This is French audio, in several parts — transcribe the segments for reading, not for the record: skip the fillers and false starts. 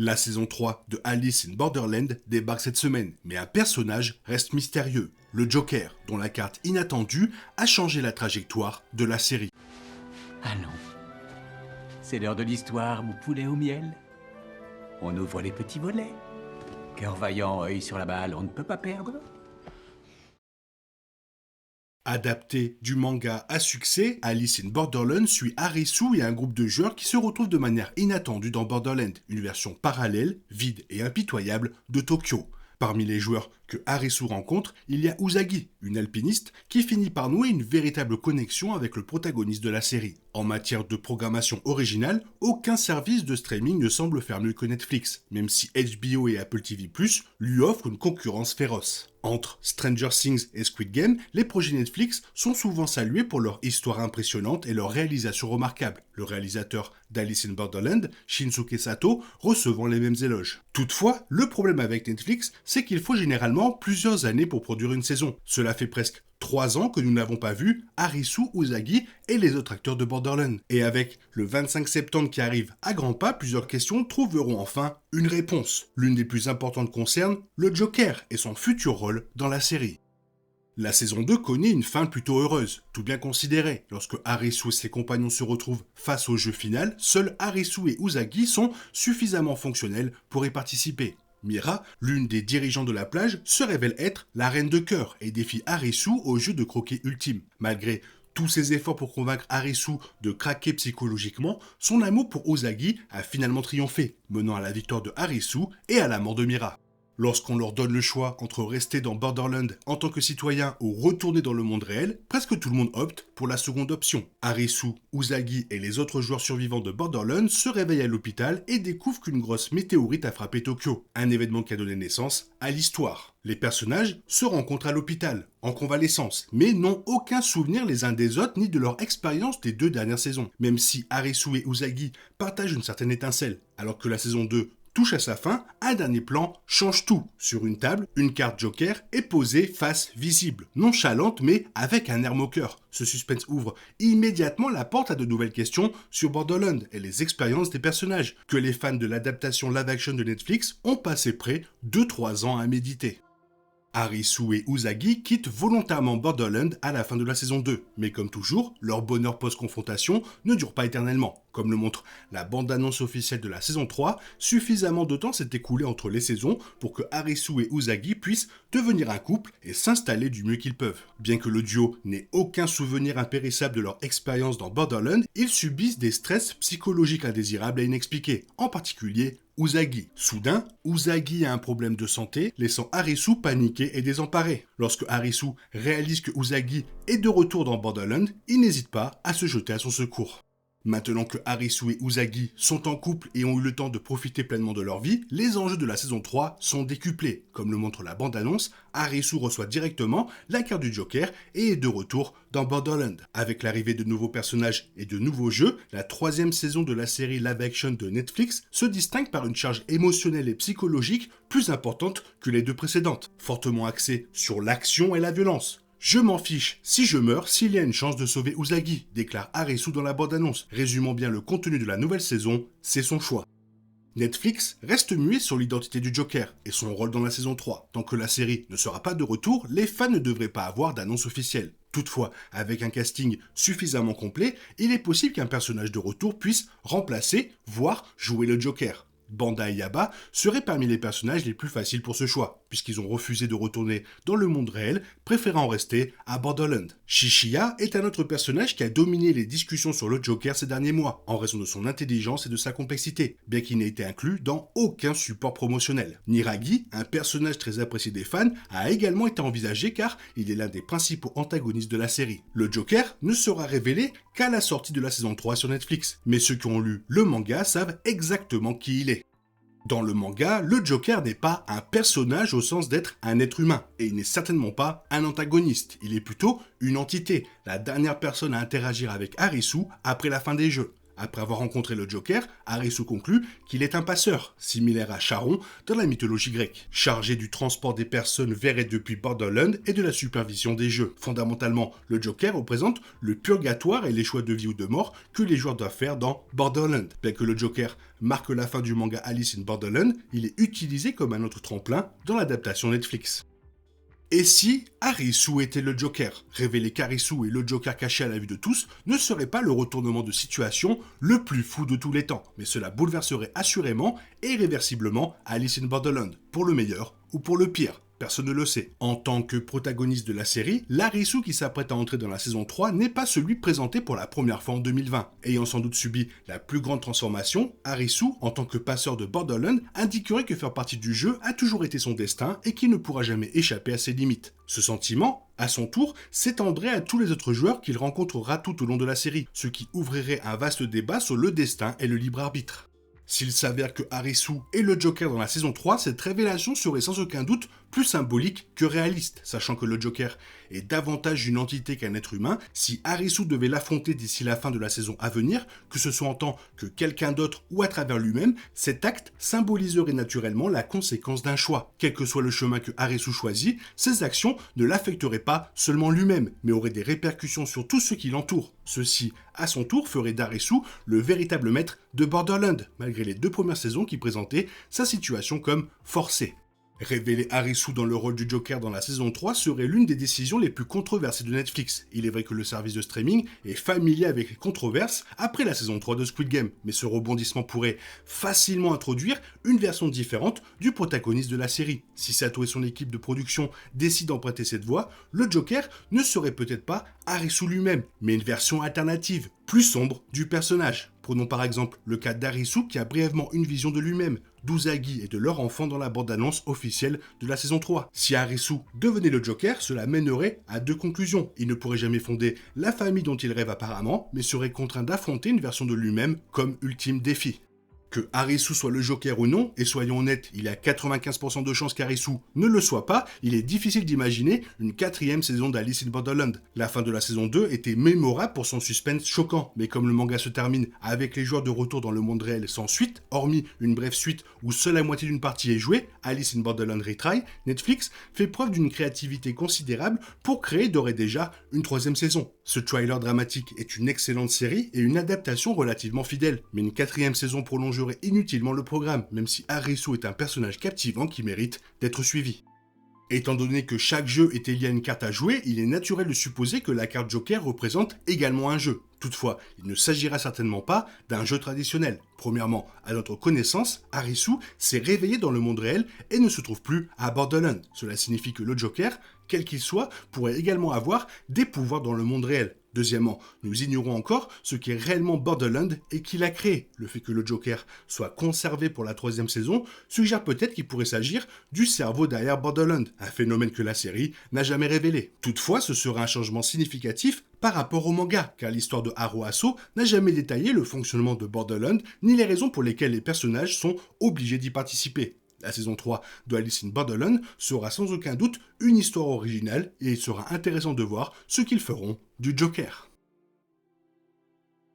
La saison 3 de Alice in Borderland débarque cette semaine, mais un personnage reste mystérieux, le Joker, dont la carte inattendue a changé la trajectoire de la série. Allons, c'est l'heure de l'histoire, mon poulet au miel. On ouvre les petits volets. Cœur vaillant, œil sur la balle, on ne peut pas perdre. Adapté du manga à succès, Alice in Borderland suit Arisu et un groupe de joueurs qui se retrouvent de manière inattendue dans Borderland, une version parallèle, vide et impitoyable de Tokyo. Parmi les joueurs que Arisu rencontre, il y a Usagi, une alpiniste qui finit par nouer une véritable connexion avec le protagoniste de la série. En matière de programmation originale, aucun service de streaming ne semble faire mieux que Netflix, même si HBO et Apple TV+, lui offrent une concurrence féroce. Entre Stranger Things et Squid Game, les projets Netflix sont souvent salués pour leur histoire impressionnante et leur réalisation remarquable. Le réalisateur d'Alice in Borderland, Shinsuke Sato, recevant les mêmes éloges. Toutefois, le problème avec Netflix, c'est qu'il faut généralement plusieurs années pour produire une saison. Cela fait presque 3 ans que nous n'avons pas vu Arisu, Usagi et les autres acteurs de Borderland. Et avec le 25 septembre qui arrive à grands pas, plusieurs questions trouveront enfin une réponse. L'une des plus importantes concerne le Joker et son futur rôle dans la série. La saison 2 connaît une fin plutôt heureuse, tout bien considéré. Lorsque Arisu et ses compagnons se retrouvent face au jeu final, seuls Arisu et Usagi sont suffisamment fonctionnels pour y participer. Mira, l'une des dirigeants de la plage, se révèle être la reine de cœur et défie Arisu au jeu de croquet ultime. Malgré tous ses efforts pour convaincre Arisu de craquer psychologiquement, son amour pour Usagi a finalement triomphé, menant à la victoire de Arisu et à la mort de Mira. Lorsqu'on leur donne le choix entre rester dans Borderland en tant que citoyen ou retourner dans le monde réel, presque tout le monde opte pour la seconde option. Arisu, Usagi et les autres joueurs survivants de Borderland se réveillent à l'hôpital et découvrent qu'une grosse météorite a frappé Tokyo, un événement qui a donné naissance à l'histoire. Les personnages se rencontrent à l'hôpital, en convalescence, mais n'ont aucun souvenir les uns des autres ni de leur expérience des 2 dernières saisons, même si Arisu et Usagi partagent une certaine étincelle, alors que la saison 2 touche à sa fin, un dernier plan change tout. Sur une table, une carte Joker est posée face visible, nonchalante mais avec un air moqueur. Ce suspense ouvre immédiatement la porte à de nouvelles questions sur Borderland et les expériences des personnages, que les fans de l'adaptation live-action de Netflix ont passé près de 3 ans à méditer. Arisu et Usagi quittent volontairement Borderland à la fin de la saison 2, mais comme toujours, leur bonheur post-confrontation ne dure pas éternellement. Comme le montre la bande-annonce officielle de la saison 3, suffisamment de temps s'est écoulé entre les saisons pour que Arisu et Usagi puissent devenir un couple et s'installer du mieux qu'ils peuvent. Bien que le duo n'ait aucun souvenir impérissable de leur expérience dans Borderland, ils subissent des stress psychologiques indésirables et inexpliqués, en particulier Usagi. Soudain, Usagi a un problème de santé, laissant Arisu paniqué et désemparé. Lorsque Arisu réalise que Usagi est de retour dans Borderland, il n'hésite pas à se jeter à son secours. Maintenant que Arisu et Usagi sont en couple et ont eu le temps de profiter pleinement de leur vie, les enjeux de la saison 3 sont décuplés. Comme le montre la bande-annonce, Arisu reçoit directement la carte du Joker et est de retour dans Borderland. Avec l'arrivée de nouveaux personnages et de nouveaux jeux, la 3e saison de la série live-action de Netflix se distingue par une charge émotionnelle et psychologique plus importante que les 2 précédentes, fortement axée sur l'action et la violence. Je m'en fiche si je meurs s'il y a une chance de sauver Usagi, déclare Arisu dans la bande-annonce. Résumant bien le contenu de la nouvelle saison, c'est son choix. Netflix reste muet sur l'identité du Joker et son rôle dans la saison 3. Tant que la série ne sera pas de retour, les fans ne devraient pas avoir d'annonce officielle. Toutefois, avec un casting suffisamment complet, il est possible qu'un personnage de retour puisse remplacer, voire jouer le Joker. Banda et Yaba seraient parmi les personnages les plus faciles pour ce choix, puisqu'ils ont refusé de retourner dans le monde réel, préférant rester à Borderland. Shishiya est un autre personnage qui a dominé les discussions sur le Joker ces derniers mois, en raison de son intelligence et de sa complexité, bien qu'il n'ait été inclus dans aucun support promotionnel. Niragi, un personnage très apprécié des fans, a également été envisagé car il est l'un des principaux antagonistes de la série. Le Joker ne sera révélé qu'à la sortie de la saison 3 sur Netflix, mais ceux qui ont lu le manga savent exactement qui il est. Dans le manga, le Joker n'est pas un personnage au sens d'être un être humain, et il n'est certainement pas un antagoniste, il est plutôt une entité, la dernière personne à interagir avec Arisu après la fin des jeux. Après avoir rencontré le Joker, Arisu conclut qu'il est un passeur, similaire à Charon dans la mythologie grecque, chargé du transport des personnes vers et depuis Borderland et de la supervision des jeux. Fondamentalement, le Joker représente le purgatoire et les choix de vie ou de mort que les joueurs doivent faire dans Borderland. Bien que le Joker marque la fin du manga Alice in Borderland, il est utilisé comme un autre tremplin dans l'adaptation Netflix. Et si Arisu était le Joker? Révéler qu'Arisu est le Joker caché à la vue de tous ne serait pas le retournement de situation le plus fou de tous les temps, mais cela bouleverserait assurément et irréversiblement Alice in Borderland, pour le meilleur ou pour le pire. Personne ne le sait. En tant que protagoniste de la série, l'Arisu qui s'apprête à entrer dans la saison 3 n'est pas celui présenté pour la première fois en 2020. Ayant sans doute subi la plus grande transformation, Arisu, en tant que passeur de Borderland, indiquerait que faire partie du jeu a toujours été son destin et qu'il ne pourra jamais échapper à ses limites. Ce sentiment, à son tour, s'étendrait à tous les autres joueurs qu'il rencontrera tout au long de la série, ce qui ouvrirait un vaste débat sur le destin et le libre arbitre. S'il s'avère que Arisu est le Joker dans la saison 3, cette révélation serait sans aucun doute plus symbolique que réaliste, sachant que le Joker est davantage une entité qu'un être humain. Si Arisu devait l'affronter d'ici la fin de la saison à venir, que ce soit en tant que quelqu'un d'autre ou à travers lui-même, cet acte symboliserait naturellement la conséquence d'un choix. Quel que soit le chemin que Arisu choisit, ses actions ne l'affecteraient pas seulement lui-même, mais auraient des répercussions sur tous ceux qui l'entourent. Ceci, à son tour, ferait d'Arisu le véritable maître de Borderland, malgré les 2 premières saisons qui présentaient sa situation comme forcée. Révéler Arisu dans le rôle du Joker dans la saison 3 serait l'une des décisions les plus controversées de Netflix. Il est vrai que le service de streaming est familier avec les controverses après la saison 3 de Squid Game, mais ce rebondissement pourrait facilement introduire une version différente du protagoniste de la série. Si Sato et son équipe de production décident d'emprunter cette voie, le Joker ne serait peut-être pas Arisu lui-même, mais une version alternative, plus sombre du personnage. Prenons par exemple le cas d'Arisu qui a brièvement une vision de lui-même, d'Uzagi et de leur enfant dans la bande-annonce officielle de la saison 3. Si Arisu devenait le Joker, cela mènerait à 2 conclusions. Il ne pourrait jamais fonder la famille dont il rêve apparemment, mais serait contraint d'affronter une version de lui-même comme ultime défi. Que Arisu soit le Joker ou non, et soyons honnêtes, il y a 95% de chances qu'Arisu ne le soit pas, il est difficile d'imaginer une 4e saison d'Alice in Borderland. La fin de la saison 2 était mémorable pour son suspense choquant, mais comme le manga se termine avec les joueurs de retour dans le monde réel sans suite, hormis une brève suite où seule la moitié d'une partie est jouée, Alice in Borderland Retry, Netflix fait preuve d'une créativité considérable pour créer d'ores et déjà une 3e saison. Ce trailer dramatique est une excellente série et une adaptation relativement fidèle, mais une 4e saison prolongerait inutilement le programme, même si Arisu est un personnage captivant qui mérite d'être suivi. Étant donné que chaque jeu était lié à une carte à jouer, il est naturel de supposer que la carte Joker représente également un jeu. Toutefois, il ne s'agira certainement pas d'un jeu traditionnel. Premièrement, à notre connaissance, Arisu s'est réveillé dans le monde réel et ne se trouve plus à Borderland. Cela signifie que le Joker, quel qu'il soit, pourrait également avoir des pouvoirs dans le monde réel. Deuxièmement, nous ignorons encore ce qu'est réellement Borderland et qui l'a créé. Le fait que le Joker soit conservé pour la 3e saison suggère peut-être qu'il pourrait s'agir du cerveau derrière Borderland, un phénomène que la série n'a jamais révélé. Toutefois, ce sera un changement significatif par rapport au manga, car l'histoire de Haro Aso n'a jamais détaillé le fonctionnement de Borderland, ni les raisons pour lesquelles les personnages sont obligés d'y participer. La saison 3 de Alice in Borderland sera sans aucun doute une histoire originale et il sera intéressant de voir ce qu'ils feront du Joker.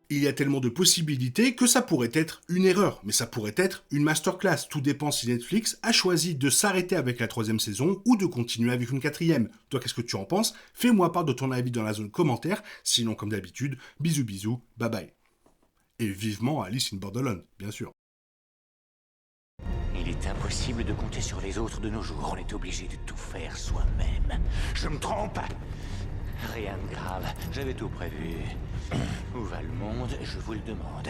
Il y a tellement de possibilités que ça pourrait être une erreur, mais ça pourrait être une masterclass. Tout dépend si Netflix a choisi de s'arrêter avec la 3e saison ou de continuer avec une 4e. Toi, qu'est-ce que tu en penses? Fais-moi part de ton avis dans la zone commentaire. Sinon, comme d'habitude, bisous bisous, bye bye. Et vivement Alice in Borderland, bien sûr. Il est impossible de compter sur les autres de nos jours. On est obligé de tout faire soi-même. Je me trompe? Rien de grave. J'avais tout prévu. Où va le monde? Je vous le demande.